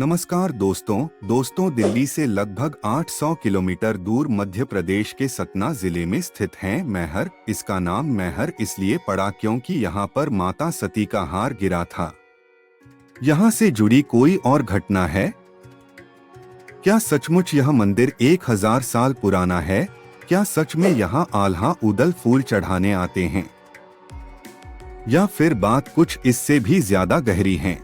नमस्कार दोस्तों दिल्ली से लगभग 800 किलोमीटर दूर मध्य प्रदेश के सतना जिले में स्थित है मैहर। इसका नाम मैहर इसलिए पड़ा क्योंकि यहाँ पर माता सती का हार गिरा था। यहाँ से जुड़ी कोई और घटना है क्या? सचमुच यह मंदिर 1000 साल पुराना है? क्या सच में यहाँ आल्हा उदल फूल चढ़ाने आते हैं, या फिर बात कुछ इससे भी ज्यादा गहरी है?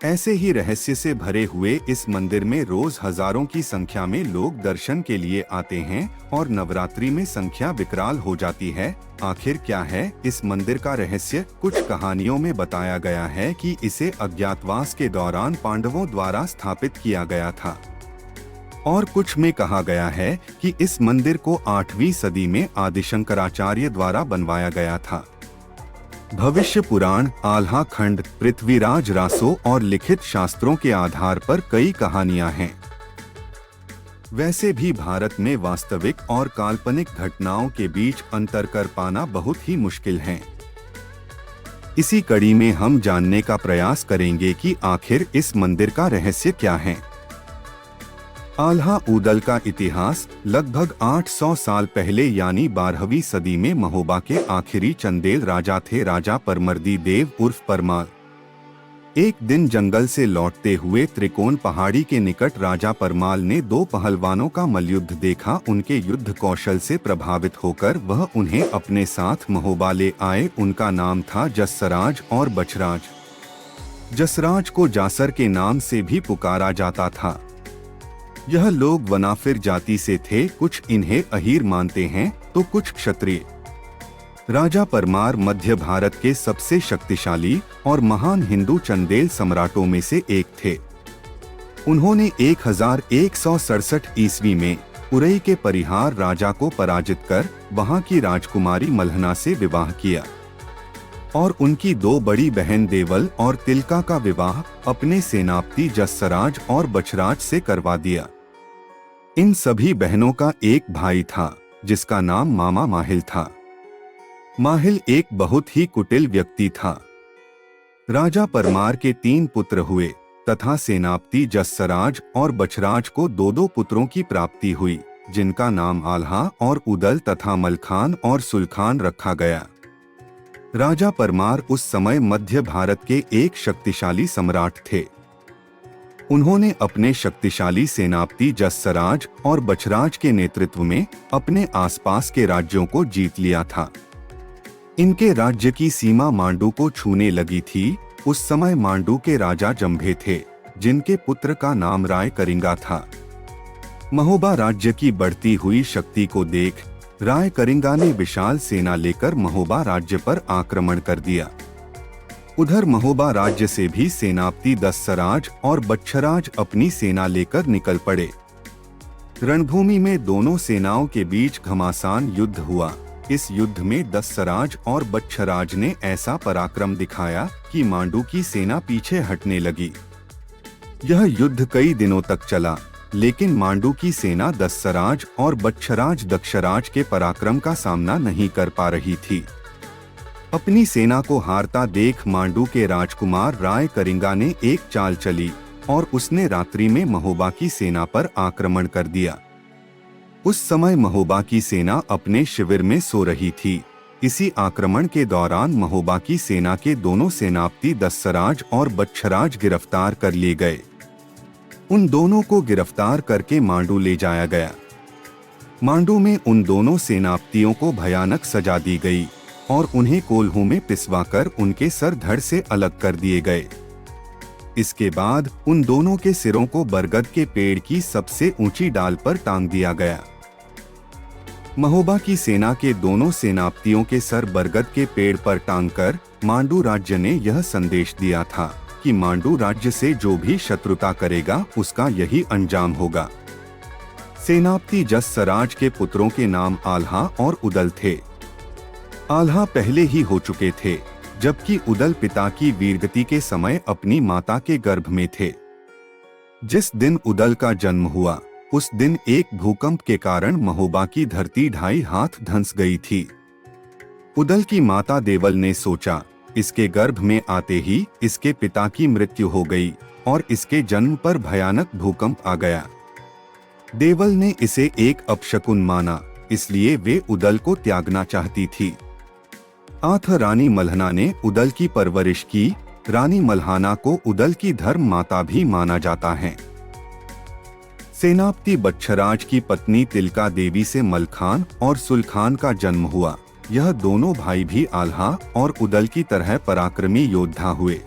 ऐसे ही रहस्य से भरे हुए इस मंदिर में रोज हजारों की संख्या में लोग दर्शन के लिए आते हैं और नवरात्रि में संख्या विकराल हो जाती है। आखिर क्या है इस मंदिर का रहस्य? कुछ कहानियों में बताया गया है कि इसे अज्ञातवास के दौरान पांडवों द्वारा स्थापित किया गया था, और कुछ में कहा गया है कि इस मंदिर को 8वीं सदी में आदि शंकराचार्य द्वारा बनवाया गया था। भविष्य पुराण, आल्हा खंड, पृथ्वीराज रासो और लिखित शास्त्रों के आधार पर कई कहानियां हैं। वैसे भी भारत में वास्तविक और काल्पनिक घटनाओं के बीच अंतर कर पाना बहुत ही मुश्किल है। इसी कड़ी में हम जानने का प्रयास करेंगे कि आखिर इस मंदिर का रहस्य क्या है। आल्हा उदल का इतिहास लगभग 800 साल पहले यानी 12वीं सदी में महोबा के आखिरी चंदेल राजा थे, राजा परमर्दी देव उर्फ परमार। एक दिन जंगल से लौटते हुए त्रिकोण पहाड़ी के निकट राजा परमाल ने दो पहलवानों का मल्लयुद्ध देखा। उनके युद्ध कौशल से प्रभावित होकर वह उन्हें अपने साथ महोबा ले आए। उनका नाम था जसराज और बछराज। जसराज को जासर के नाम से भी पुकारा जाता था। यह लोग वनाफिर जाति से थे, कुछ इन्हें अहीर मानते हैं तो कुछ क्षत्रिय। राजा परमार मध्य भारत के सबसे शक्तिशाली और महान हिंदू चंदेल सम्राटों में से एक थे। उन्होंने 1167 ईस्वी में उरई के परिहार राजा को पराजित कर वहां की राजकुमारी मल्हना से विवाह किया और उनकी दो बड़ी बहन देवल और तिलका का विवाह अपने सेनापति जसराज और बछराज से करवा दिया। इन सभी बहनों का एक भाई था जिसका नाम मामा माहिल था। माहिल एक बहुत ही कुटिल व्यक्ति था। राजा परमार के 3 पुत्र हुए तथा सेनापति जसराज और बछराज को 2-2 पुत्रों की प्राप्ति हुई, जिनका नाम आल्हा और उदल तथा मलखान और सुलखान रखा गया। राजा परमार उस समय मध्य भारत के एक शक्तिशाली सम्राट थे। उन्होंने अपने शक्तिशाली सेनापति जसराज और बछराज के नेतृत्व में अपने आसपास के राज्यों को जीत लिया था। इनके राज्य की सीमा मांडू को छूने लगी थी। उस समय मांडू के राजा जंभे थे, जिनके पुत्र का नाम राय करिंगा था। महोबा राज्य की बढ़ती हुई शक्ति को देख राय करिंगा ने विशाल सेना लेकर महोबा राज्य पर आक्रमण कर दिया। उधर महोबा राज्य से भी सेनापति दसराज और बच्छराज अपनी सेना लेकर निकल पड़े। रणभूमि में दोनों सेनाओं के बीच घमासान युद्ध हुआ। इस युद्ध में दसराज और बच्छराज ने ऐसा पराक्रम दिखाया कि मांडू की सेना पीछे हटने लगी। यह युद्ध कई दिनों तक चला, लेकिन मांडू की सेना दसराज और बच्छराज दक्षराज के पराक्रम का सामना नहीं कर पा रही थी। अपनी सेना को हारता देख मांडू के राजकुमार राय करिंगा ने एक चाल चली और उसने रात्रि में महोबा की सेना पर आक्रमण कर दिया। उस समय महोबा की सेना अपने शिविर में सो रही थी। इसी आक्रमण के दौरान महोबा की सेना के दोनों सेनापति दसराज और बच्छराज गिरफ्तार कर लिए गए। उन दोनों को गिरफ्तार करके मांडू ले जाया गया। मांडू में उन दोनों सेनापतियों को भयानक सजा दी गई और उन्हें कोल्हू में पिसवाकर उनके सर धड़ से अलग कर दिए गए। इसके बाद उन दोनों के सिरों को बरगद के पेड़ की सबसे ऊंची डाल पर टांग दिया गया। महोबा की सेना के दोनों सेनापतियों के सर बरगद के पेड़ पर टांगकर मांडू राज्य ने यह संदेश दिया था कि मांडू राज्य से जो भी शत्रुता करेगा उसका यही अंजाम होगा। सेनापति जसराज के पुत्रों के नाम आल्हा और उदल थे। आल्हा पहले ही हो चुके थे, जबकि उदल पिता की वीरगति के समय अपनी माता के गर्भ में थे। जिस दिन उदल का जन्म हुआ उस दिन एक भूकंप के कारण महोबा की धरती 2.5 हाथ धंस गई थी। उदल की माता देवल ने सोचा, इसके गर्भ में आते ही इसके पिता की मृत्यु हो गई, और इसके जन्म पर भयानक भूकंप आ गया। देवल ने इसे एक अपशकुन माना, इसलिए वे उदल को त्यागना चाहती थी। आठ रानी मल्हना ने उदल की परवरिश की। रानी मल्हाना को उदल की धर्म माता भी माना जाता है। सेनापति बच्छराज की पत्नी तिलका देवी से मलखान और सुलखान का जन्म हुआ। यह दोनों भाई भी आल्हा और उदल की तरह पराक्रमी योद्धा हुए।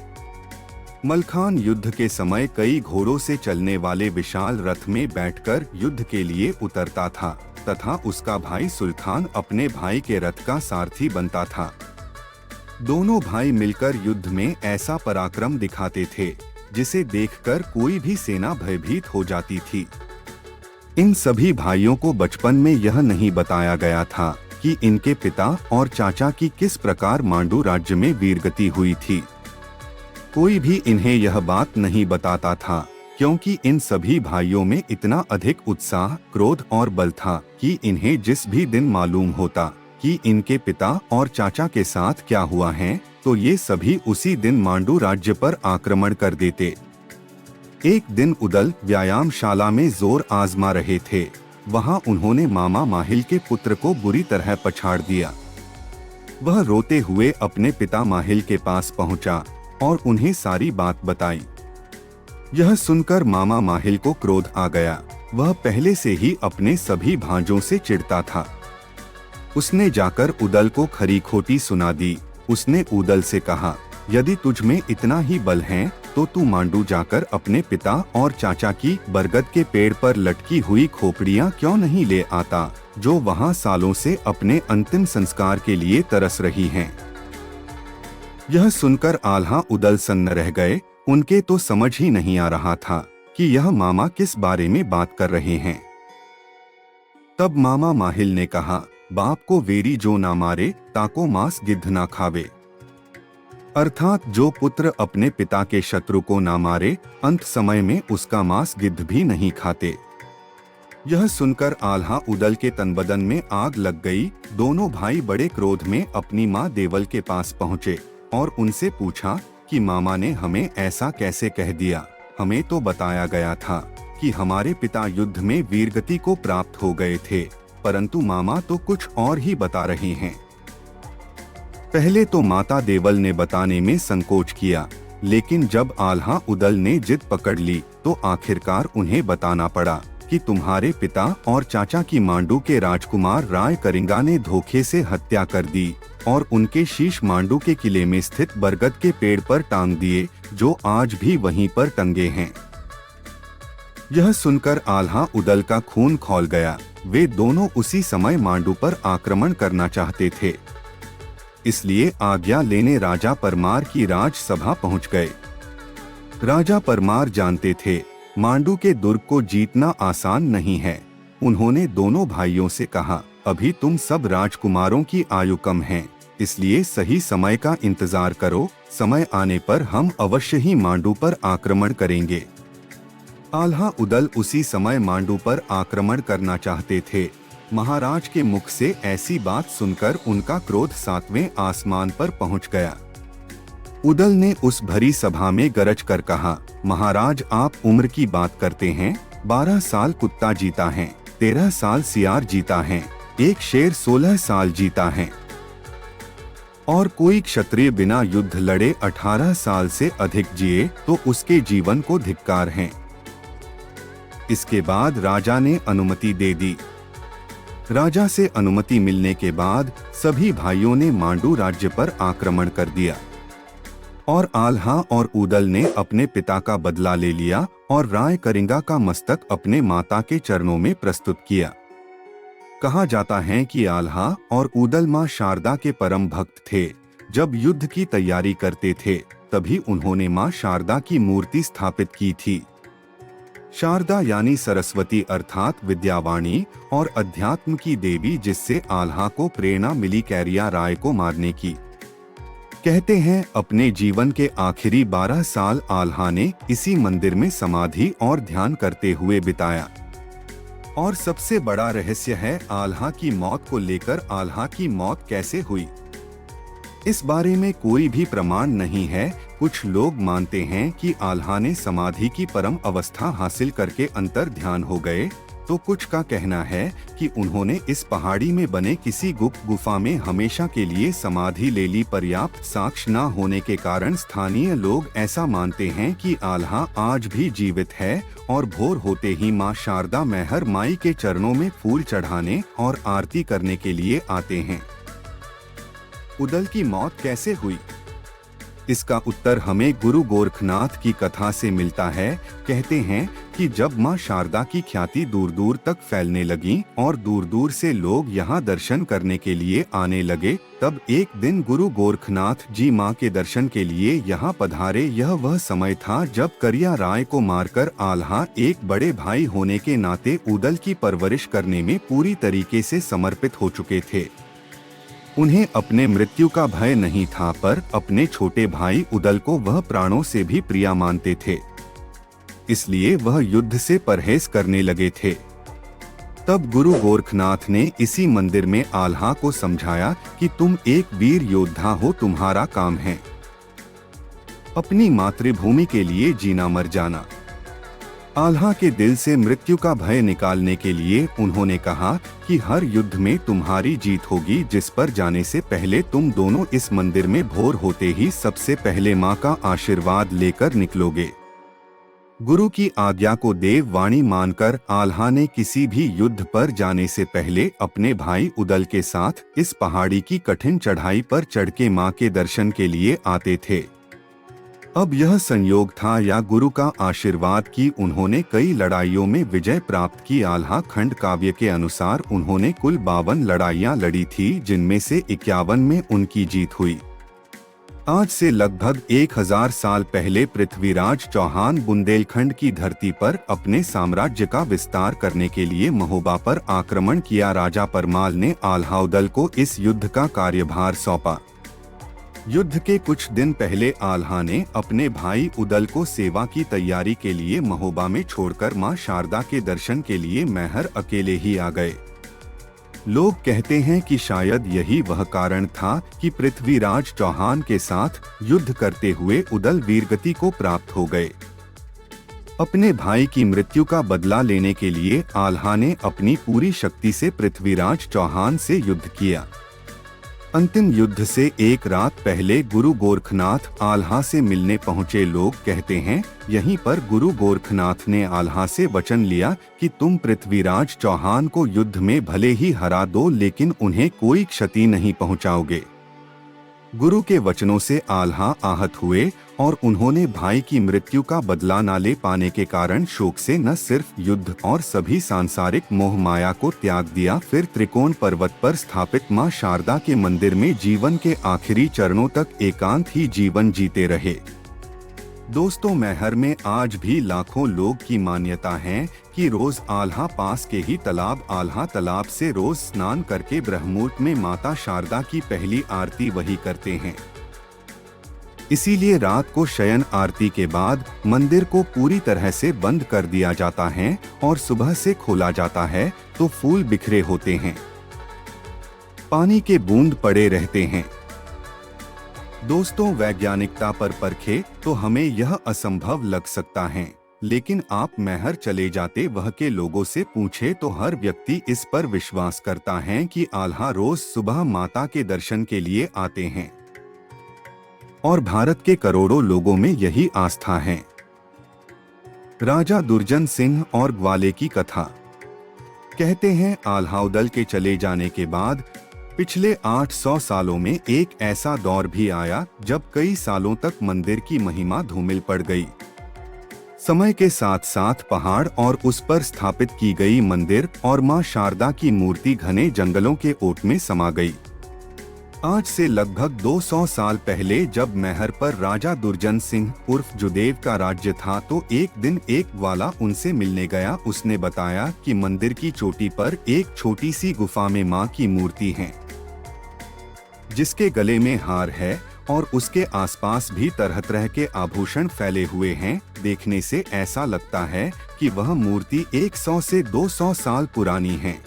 मलखान युद्ध के समय कई घोड़ों से चलने वाले विशाल रथ में बैठकर युद्ध के लिए उतरता था तथा उसका भाई सुलखान अपने भाई के रथ का सारथी बनता था। दोनों भाई मिलकर युद्ध में ऐसा पराक्रम दिखाते थे जिसे देखकर कोई भी सेना भयभीत हो जाती थी। इन सभी भाइयों को बचपन में यह नहीं बताया गया था कि इनके पिता और चाचा की किस प्रकार मांडू राज्य में वीरगति हुई थी। कोई भी इन्हें यह बात नहीं बताता था क्योंकि इन सभी भाइयों में इतना अधिक उत्साह, क्रोध और बल था कि इन्हें जिस भी दिन मालूम होता कि इनके पिता और चाचा के साथ क्या हुआ है, तो ये सभी उसी दिन मांडू राज्य पर आक्रमण कर देते। एक दिन उदल व्यायामशाला में जोर आजमा रहे थे। वहां उन्होंने मामा माहिल के पुत्र को बुरी तरह पछाड़ दिया। वह रोते हुए अपने पिता माहिल के पास पहुंचा और उन्हें सारी बात बताई। यह सुनकर मामा माहिल को क्रोध आ गया। वह पहले से ही अपने सभी भांजों से चिढ़ता था। उसने जाकर उदल को खरी खोटी सुना दी। उसने उदल से कहा, यदि तुझ में इतना ही बल है तो तू मांडू जाकर अपने पिता और चाचा की बरगद के पेड़ पर लटकी हुई खोपड़ियां क्यों नहीं ले आता, जो वहां सालों से अपने अंतिम संस्कार के लिए तरस रही हैं। यह सुनकर आल्हा उदल सन्न रह गए। उनके तो समझ ही नहीं आ रहा था कि यह मामा किस बारे में बात कर रहे हैं। तब मामा माहिल ने कहा, बाप को वेरी जो ना मारे ताको मांस गिद्ध ना खावे। अर्थात जो पुत्र अपने पिता के शत्रु को ना मारे, अंत समय में उसका मांस गिद्ध भी नहीं खाते। यह सुनकर आल्हा उदल के तनबदन में आग लग गई। दोनों भाई बड़े क्रोध में अपनी माँ देवल के पास पहुँचे और उनसे पूछा कि मामा ने हमें ऐसा कैसे कह दिया। हमें तो बताया गया था कि हमारे पिता युद्ध में वीरगति को प्राप्त हो गए थे, परंतु मामा तो कुछ और ही बता रहे हैं। पहले तो माता देवल ने बताने में संकोच किया, लेकिन जब आल्हा उदल ने जिद पकड़ ली तो आखिरकार उन्हें बताना पड़ा कि तुम्हारे पिता और चाचा की मांडू के राजकुमार राय करिंगा ने धोखे से हत्या कर दी और उनके शीश मांडू के किले में स्थित बरगद के पेड़ पर टांग दिए, जो आज भी वहीं पर टंगे हैं। यह सुनकर आल्हा उदल का खून खौल गया। वे दोनों उसी समय मांडू पर आक्रमण करना चाहते थे, इसलिए आज्ञा लेने राजा परमार की राजसभा पहुंच गए। राजा परमार जानते थे मांडू के दुर्ग को जीतना आसान नहीं है। उन्होंने दोनों भाइयों से कहा, अभी तुम सब राजकुमारों की आयु कम है, इसलिए सही समय का इंतजार करो। समय आने पर हम अवश्य ही मांडू पर आक्रमण करेंगे। आल्हा उदल उसी समय मांडू पर आक्रमण करना चाहते थे। महाराज के मुख से ऐसी बात सुनकर उनका क्रोध 7वें आसमान पर पहुंच गया। उदल ने उस भरी सभा में गरज कर कहा, महाराज आप उम्र की बात करते हैं। 12 साल कुत्ता जीता है, 13 साल सियार जीता है, एक शेर 16 साल जीता है और कोई क्षत्रिय बिना युद्ध लड़े 18 साल से अधिक जिए तो उसके जीवन को धिक्कार है। इसके बाद राजा ने अनुमति दे दी। राजा से अनुमति मिलने के बाद सभी भाइयों ने मांडू राज्य पर आक्रमण कर दिया और आल्हा और उदल ने अपने पिता का बदला ले लिया और राय करिंगा का मस्तक अपने माता के चरणों में प्रस्तुत किया। कहा जाता है कि आल्हा और उदल मां शारदा के परम भक्त थे। जब युद्ध की तैयारी करते थे तभी उन्होंने मां शारदा की मूर्ति स्थापित की थी। शारदा यानी सरस्वती अर्थात विद्यावाणी और अध्यात्म की देवी, जिससे आल्हा को प्रेरणा मिली कैरिया राय को मारने की। कहते हैं अपने जीवन के आखिरी 12 साल आल्हा ने इसी मंदिर में समाधि और ध्यान करते हुए बिताया। और सबसे बड़ा रहस्य है आल्हा की मौत को लेकर। आल्हा की मौत कैसे हुई, इस बारे में कोई भी प्रमाण नहीं है कुछ लोग मानते हैं कि आल्हा ने समाधि की परम अवस्था हासिल करके अंतर ध्यान हो गए, तो कुछ का कहना है कि उन्होंने इस पहाड़ी में बने किसी गुप्त गुफा में हमेशा के लिए समाधि ले ली। पर्याप्त साक्ष्य न होने के कारण स्थानीय लोग ऐसा मानते हैं कि आल्हा आज भी जीवित है और भोर होते ही मां शारदा मैहर माई के चरणों में फूल चढ़ाने और आरती करने के लिए आते हैं। उदल की मौत कैसे हुई? इसका उत्तर हमें गुरु गोरखनाथ की कथा से मिलता है। कहते हैं कि जब मां शारदा की ख्याति दूर दूर तक फैलने लगी और दूर दूर से लोग यहां दर्शन करने के लिए आने लगे, तब एक दिन गुरु गोरखनाथ जी मां के दर्शन के लिए यहां पधारे। यह वह समय था जब करिया राय को मारकर आल्हा एक बड़े भाई होने के नाते उदल की परवरिश करने में पूरी तरीके से समर्पित हो चुके थे। उन्हें अपने मृत्यु का भय नहीं था, पर अपने छोटे भाई उदल को वह प्राणों से भी प्रिय मानते थे, इसलिए वह युद्ध से परहेज करने लगे थे। तब गुरु गोरखनाथ ने इसी मंदिर में आल्हा को समझाया कि तुम एक वीर योद्धा हो, तुम्हारा काम है अपनी मातृभूमि के लिए जीना मर जाना। आल्हा के दिल से मृत्यु का भय निकालने के लिए उन्होंने कहा कि हर युद्ध में तुम्हारी जीत होगी, जिस पर जाने से पहले तुम दोनों इस मंदिर में भोर होते ही सबसे पहले मां का आशीर्वाद लेकर निकलोगे। गुरु की आज्ञा को देव वाणी मानकर आल्हा ने किसी भी युद्ध पर जाने से पहले अपने भाई उदल के साथ इस पहाड़ी की कठिन चढ़ाई पर चढ़ के मां के दर्शन के लिए आते थे। अब यह संयोग था या गुरु का आशीर्वाद कि उन्होंने कई लड़ाइयों में विजय प्राप्त की। आल्हा खंड काव्य के अनुसार उन्होंने कुल 52 लड़ाइयां लड़ी थी, जिनमें से 51 में उनकी जीत हुई। आज से लगभग 1000 साल पहले पृथ्वीराज चौहान बुंदेलखंड की धरती पर अपने साम्राज्य का विस्तार करने के लिए महोबा पर आक्रमण किया। राजा परमाल ने आल्हा उदल को इस युद्ध का कार्यभार सौंपा। युद्ध के कुछ दिन पहले आल्हा ने अपने भाई उदल को सेवा की तैयारी के लिए महोबा में छोड़कर मां शारदा के दर्शन के लिए मैहर अकेले ही आ गए। लोग कहते हैं कि शायद यही वह कारण था कि पृथ्वीराज चौहान के साथ युद्ध करते हुए उदल वीरगति को प्राप्त हो गए। अपने भाई की मृत्यु का बदला लेने के लिए आल्हा ने अपनी पूरी शक्ति से पृथ्वीराज चौहान से युद्ध किया। अंतिम युद्ध से एक रात पहले गुरु गोरखनाथ आल्हा से मिलने पहुंचे। लोग कहते हैं यहीं पर गुरु गोरखनाथ ने आल्हा से वचन लिया कि तुम पृथ्वीराज चौहान को युद्ध में भले ही हरा दो, लेकिन उन्हें कोई क्षति नहीं पहुंचाओगे। गुरु के वचनों से आल्हा आहत हुए और उन्होंने भाई की मृत्यु का बदला न ले पाने के कारण शोक से न सिर्फ युद्ध और सभी सांसारिक मोह माया को त्याग दिया, फिर त्रिकोण पर्वत पर स्थापित मां शारदा के मंदिर में जीवन के आखिरी चरणों तक एकांत ही जीवन जीते रहे। दोस्तों, मैहर में आज भी लाखों लोग की मान्यता है कि रोज आल्हा पास के ही तालाब आल्हा तालाब से रोज स्नान करके ब्रह्ममुहूर्त में माता शारदा की पहली आरती वही करते हैं। इसीलिए रात को शयन आरती के बाद मंदिर को पूरी तरह से बंद कर दिया जाता है और सुबह से खोला जाता है तो फूल बिखरे होते हैं, पानी के बूंद पड़े रहते हैं। दोस्तों, वैज्ञानिकता पर परखे तो हमें यह असंभव लग सकता है, लेकिन आप मैहर चले जाते वह के लोगों से पूछे तो हर व्यक्ति इस पर विश्वास करता है कि आल्हा रोज सुबह माता के दर्शन के लिए आते हैं और भारत के करोड़ों लोगों में यही आस्था है। राजा दुर्जन सिंह और ग्वाले की कथा। कहते हैं आल्हा उदल के चले जाने के बाद पिछले 800 सालों में एक ऐसा दौर भी आया जब कई सालों तक मंदिर की महिमा धूमिल पड़ गई। समय के साथ साथ पहाड़ और उस पर स्थापित की गई मंदिर और मां शारदा की मूर्ति घने जंगलों के ओट में समा गई। आज से लगभग 200 साल पहले जब मैहर पर राजा दुर्जन सिंह उर्फ जुदेव का राज्य था, तो एक दिन एक ग्वाला उनसे मिलने गया। उसने बताया कि मंदिर की चोटी पर एक छोटी सी गुफा में मां की मूर्ति है, जिसके गले में हार है और उसके आसपास भी तरह तरह के आभूषण फैले हुए हैं। देखने से ऐसा लगता है कि वह मूर्ति 100 से 200 साल पुरानी है।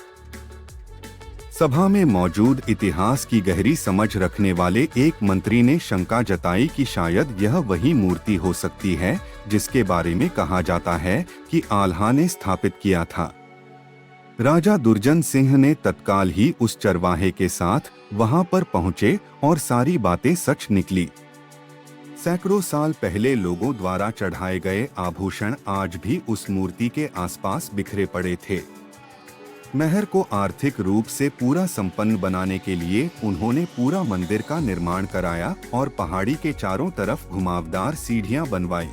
सभा में मौजूद इतिहास की गहरी समझ रखने वाले एक मंत्री ने शंका जताई कि शायद यह वही मूर्ति हो सकती है जिसके बारे में कहा जाता है कि आल्हा ने स्थापित किया था। राजा दुर्जन सिंह ने तत्काल ही उस चरवाहे के साथ वहां पर पहुंचे और सारी बातें सच निकली। सैकड़ों साल पहले लोगों द्वारा चढ़ाए गए आभूषण आज भी उस मूर्ति के आसपास बिखरे पड़े थे। महर को आर्थिक रूप से पूरा संपन्न बनाने के लिए उन्होंने पूरा मंदिर का निर्माण कराया और पहाड़ी के चारों तरफ घुमावदार सीढ़ियां बनवाई।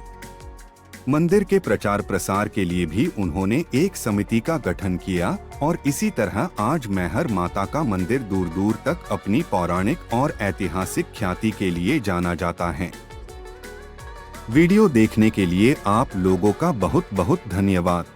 मंदिर के प्रचार प्रसार के लिए भी उन्होंने एक समिति का गठन किया और इसी तरह आज मैहर माता का मंदिर दूर दूर तक अपनी पौराणिक और ऐतिहासिक ख्याति के लिए जाना जाता है। वीडियो देखने के लिए आप लोगों का बहुत बहुत धन्यवाद।